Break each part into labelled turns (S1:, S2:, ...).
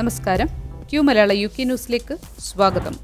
S1: നമസ്കാരം. ക്യൂ മലയാള UK ന്യൂസിലേക്ക് സ്വാഗതം.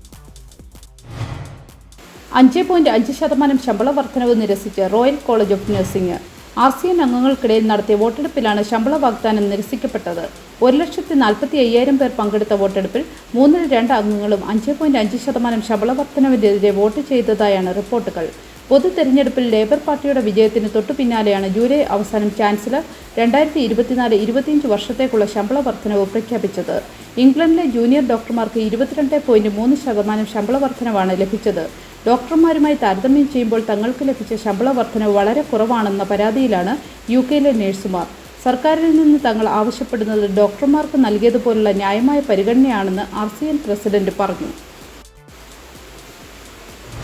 S1: 5.5% ശമ്പള വർധനവ് നിരസിച്ച് royal college of nursing. RCN അംഗങ്ങൾക്കിടയിൽ നടത്തിയ വോട്ടെടുപ്പിലാണ് ശമ്പള വാഗ്ദാനം നിരസിക്കപ്പെട്ടത്. 1,45,000 പേർ പങ്കെടുത്ത വോട്ടെടുപ്പിൽ 2 അംഗങ്ങളും 5.5% ശമ്പള വർധനവിനെതിരെ വോട്ട് ചെയ്തതായാണ് റിപ്പോർട്ടുകൾ. പൊതു തെരഞ്ഞെടുപ്പിൽ ലേബർ പാർട്ടിയുടെ വിജയത്തിന് തൊട്ടു പിന്നാലെയാണ് ജൂലൈ അവസാനം ചാൻസലർ 2024-25 വർഷത്തേക്കുള്ള ശമ്പള വർധനവ് പ്രഖ്യാപിച്ചത്. ഇംഗ്ലണ്ടിലെ ജൂനിയർ ഡോക്ടർമാർക്ക് 22.3% ശമ്പള വർധനവാണ് ലഭിച്ചത്. ഡോക്ടർമാരുമായി താരതമ്യം ചെയ്യുമ്പോൾ തങ്ങൾക്ക് ലഭിച്ച ശമ്പള വർധനവ് വളരെ കുറവാണെന്ന പരാതിയിലാണ് UKയിലെ നഴ്സുമാർ. സർക്കാരിൽ നിന്ന് തങ്ങൾ ആവശ്യപ്പെടുന്നത് ഡോക്ടർമാർക്ക് നൽകിയതുപോലുള്ള ന്യായമായ പരിഗണനയാണെന്ന് RCN പ്രസിഡന്റ് പറഞ്ഞു.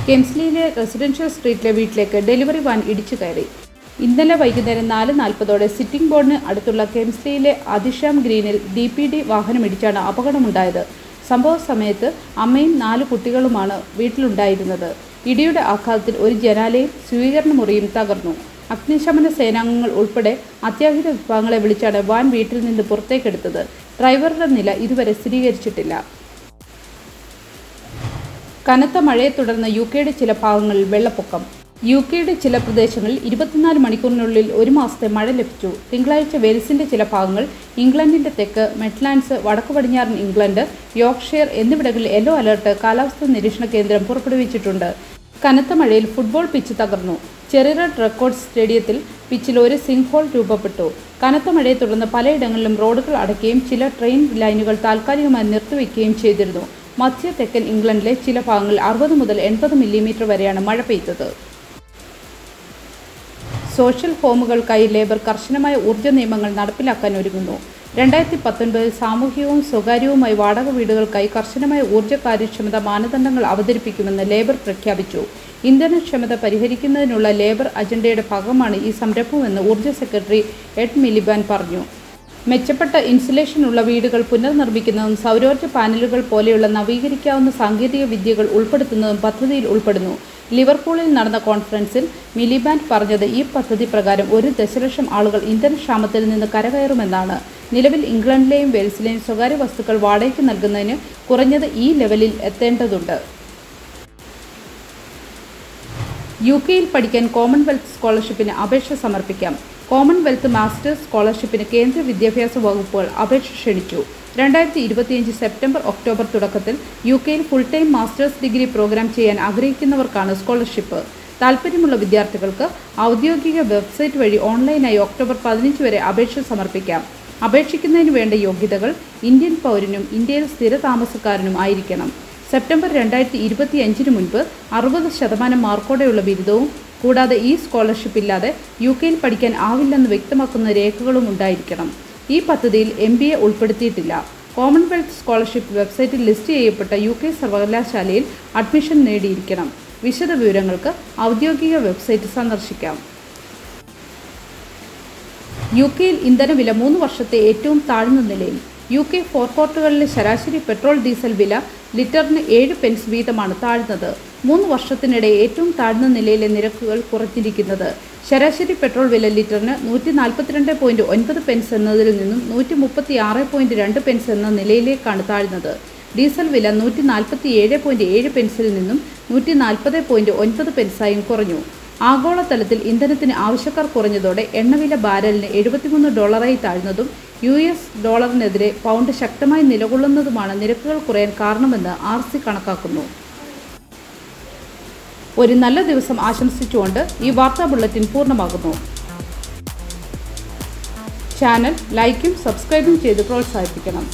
S1: കെംസ്ലിയിലെ റെസിഡൻഷ്യൽ സ്ട്രീറ്റിലെ വീട്ടിലേക്ക് ഡെലിവറി വാൻ ഇടിച്ചു കയറി. ഇന്നലെ വൈകുന്നേരം 4:40 സിറ്റിംഗ് ബോർഡിന് അടുത്തുള്ള കെംസ്ലിയിലെ അതിഷാം ഗ്രീനിൽ DPD വാഹനമിടിച്ചാണ് അപകടമുണ്ടായത്. സംഭവ സമയത്ത് അമ്മയും 4 കുട്ടികളുമാണ് വീട്ടിലുണ്ടായിരുന്നത്. ഇടിയുടെ ആഘാതത്തിൽ ഒരു ജനാലയും സ്വീകരണ മുറിയും തകർന്നു. അഗ്നിശമന സേനാംഗങ്ങൾ ഉൾപ്പെടെ അത്യാഹിത വിഭാഗങ്ങളെ വിളിച്ചാണ് വാൻ വീട്ടിൽ നിന്ന് പുറത്തേക്കെടുത്തത്. ഡ്രൈവറുടെ നില ഇതുവരെ സ്ഥിരീകരിച്ചിട്ടില്ല. കനത്ത മഴയെ തുടർന്ന് UKയുടെ ചില ഭാഗങ്ങളിൽ വെള്ളപ്പൊക്കം. UKയുടെ ചില പ്രദേശങ്ങളിൽ 24 മണിക്കൂറിനുള്ളിൽ 1 മാസത്തെ മഴ ലഭിച്ചു. തിങ്കളാഴ്ച വെയിൽസിന്റെ ചില ഭാഗങ്ങൾ, ഇംഗ്ലണ്ടിന്റെ തെക്ക്, മെറ്റ്ലാൻഡ്സ്, വടക്കു പടിഞ്ഞാറൻ ഇംഗ്ലണ്ട്, യോർക്ക്ഷയർ എന്നിവിടങ്ങളിൽ യെല്ലോ അലർട്ട് കാലാവസ്ഥാ നിരീക്ഷണ കേന്ദ്രം പുറപ്പെടുവിച്ചിട്ടുണ്ട്. കനത്ത മഴയിൽ ഫുട്ബോൾ പിച്ച് തകർന്നു. ചെറിയറഡ് റെക്കോർഡ്സ് സ്റ്റേഡിയത്തിൽ പിച്ചിൽ ഒരു സിങ്ക് ഹോൾ രൂപപ്പെട്ടു. കനത്ത മഴയെ തുടർന്ന് പലയിടങ്ങളിലും റോഡുകൾ അടയ്ക്കുകയും ചില ട്രെയിൻ ലൈനുകൾ താൽക്കാലികമായി നിർത്തിവെക്കുകയും ചെയ്തിരുന്നു. മധ്യ തെക്കൻ ഇംഗ്ലണ്ടിലെ ചില ഭാഗങ്ങളിൽ 60 മുതൽ 80 മില്ലിമീറ്റർ വരെയാണ് മഴ പെയ്തത്. സോഷ്യൽ ഹോമുകൾക്കായി ലേബർ കർശനമായ ഊർജ്ജ നിയമങ്ങൾ നടപ്പിലാക്കാൻ ഒരുങ്ങുന്നു. 2019 സാമൂഹികവും സ്വകാര്യവുമായ വാടക വീടുകൾക്കായി കർശനമായ ഊർജ്ജ കാര്യക്ഷമത മാനദണ്ഡങ്ങൾ അവതരിപ്പിക്കുമെന്ന് ലേബർ പ്രഖ്യാപിച്ചു. ഇന്ധനക്ഷമത പരിഹരിക്കുന്നതിനുള്ള ലേബർ അജണ്ടയുടെ ഭാഗമാണ് ഈ സംരംഭമെന്ന് ഊർജ്ജ സെക്രട്ടറി എഡ് മിലിബാൻഡ് പറഞ്ഞു. മെച്ചപ്പെട്ട ഇൻസുലേഷനുള്ള വീടുകൾ പുനർനിർമ്മിക്കുന്നതും സൗരോർജ്ജ പാനലുകൾ പോലെയുള്ള നവീകരിക്കാവുന്ന സാങ്കേതിക വിദ്യകൾ ഉൾപ്പെടുത്തുന്നതും പദ്ധതിയിൽ ഉൾപ്പെടുന്നു. ലിവർപൂളിൽ നടന്ന കോൺഫറൻസിൽ മിലിബാൻഡ് പറഞ്ഞത് ഈ പദ്ധതി പ്രകാരം 1 ദശലക്ഷം ആളുകൾ ഇന്ധനക്ഷാമത്തിൽ നിന്ന് കരകയറുമെന്നാണ്. നിലവിൽ ഇംഗ്ലണ്ടിലെയും വെയിൽസിലെയും സ്വകാര്യ വസ്തുക്കൾ വാടകയ്ക്ക് നൽകുന്നതിന് കുറഞ്ഞത് ഈ ലെവലിൽ എത്തേണ്ടതുണ്ട്. UKയിൽ പഠിക്കാൻ കോമൺവെൽത്ത് സ്കോളർഷിപ്പിന് അപേക്ഷ സമർപ്പിക്കാം. കോമൺവെൽത്ത് മാസ്റ്റേഴ്സ് സ്കോളർഷിപ്പിന് കേന്ദ്ര വിദ്യാഭ്യാസ വകുപ്പുകൾ അപേക്ഷ ക്ഷണിച്ചു. 2025 സെപ്റ്റംബർ-ഒക്ടോബർ തുടക്കത്തിൽ UKയിൽ full time masters degree programme ചെയ്യാൻ ആഗ്രഹിക്കുന്നവർക്കാണ് സ്കോളർഷിപ്പ്. താൽപ്പര്യമുള്ള വിദ്യാർത്ഥികൾക്ക് ഔദ്യോഗിക വെബ്സൈറ്റ് വഴി ഓൺലൈനായി ഒക്ടോബർ 15 വരെ അപേക്ഷ സമർപ്പിക്കാം. അപേക്ഷിക്കുന്നതിന് വേണ്ട യോഗ്യതകൾ ഇന്ത്യൻ പൗരനും ഇന്ത്യയിൽ സ്ഥിര താമസക്കാരനും ആയിരിക്കണം. സെപ്റ്റംബർ 2025 മുൻപ് 60% മാർക്കോടെയുള്ള ബിരുദവും കൂടാതെ ഈ സ്കോളർഷിപ്പ് ഇല്ലാതെ UKയിൽ പഠിക്കാൻ ആവില്ലെന്ന് വ്യക്തമാക്കുന്ന രേഖകളും ഉണ്ടായിരിക്കണം. ഈ പദ്ധതിയിൽ MBA ഉൾപ്പെടുത്തിയിട്ടില്ല. കോമൺവെൽത്ത് സ്കോളർഷിപ്പ് വെബ്സൈറ്റിൽ ലിസ്റ്റ് ചെയ്യപ്പെട്ട UK സർവകലാശാലയിൽ അഡ്മിഷൻ നേടിയിരിക്കണം. വിശദ വിവരങ്ങൾക്ക് ഔദ്യോഗിക വെബ്സൈറ്റ് സന്ദർശിക്കാം. UKയിൽ ഇന്ധനവില 3 വർഷത്തെ ഏറ്റവും താഴ്ന്ന നിലയിൽ. UK ഫോർകോർട്ടുകളിലെ ശരാശരി പെട്രോൾ ഡീസൽ വില ലിറ്ററിന് 7 പെൻസ് വീതമാണ് താഴ്ന്നത്. 3 വർഷത്തിനിടെ ഏറ്റവും താഴ്ന്ന നിലയിലെ നിരക്കുകൾ കുറഞ്ഞിരിക്കുന്നത്. ശരാശരി പെട്രോൾ വില ലിറ്ററിന് 142.9 പെൻസ് എന്നതിൽ നിന്നും 136.2 പെൻസ് എന്ന നിലയിലേക്കാണ് താഴ്ന്നത്. ഡീസൽ വില 147.7 പെൻസിൽ നിന്നും 140.9 പെൻസായും കുറഞ്ഞു. ആഗോളതലത്തിൽ ഇന്ധനത്തിന് ആവശ്യക്കാർ കുറഞ്ഞതോടെ എണ്ണവില ബാരലിന് $73 താഴ്ന്നതും US ഡോളറിനെതിരെ പൗണ്ട് ശക്തമായി നിലകൊള്ളുന്നതുമാണ് നിരക്കുകൾ കുറയാൻ കാരണമെന്ന് RC കണക്കാക്കുന്നു. ഒരു നല്ല ദിവസം ആശംസിച്ചുകൊണ്ട് ഈ വാർത്താ ബുള്ളറ്റിൻ പൂർണ്ണമാകുന്നു. ചാനൽ ലൈക്കും സബ്സ്ക്രൈബും ചെയ്ത് പ്രോത്സാഹിപ്പിക്കണം.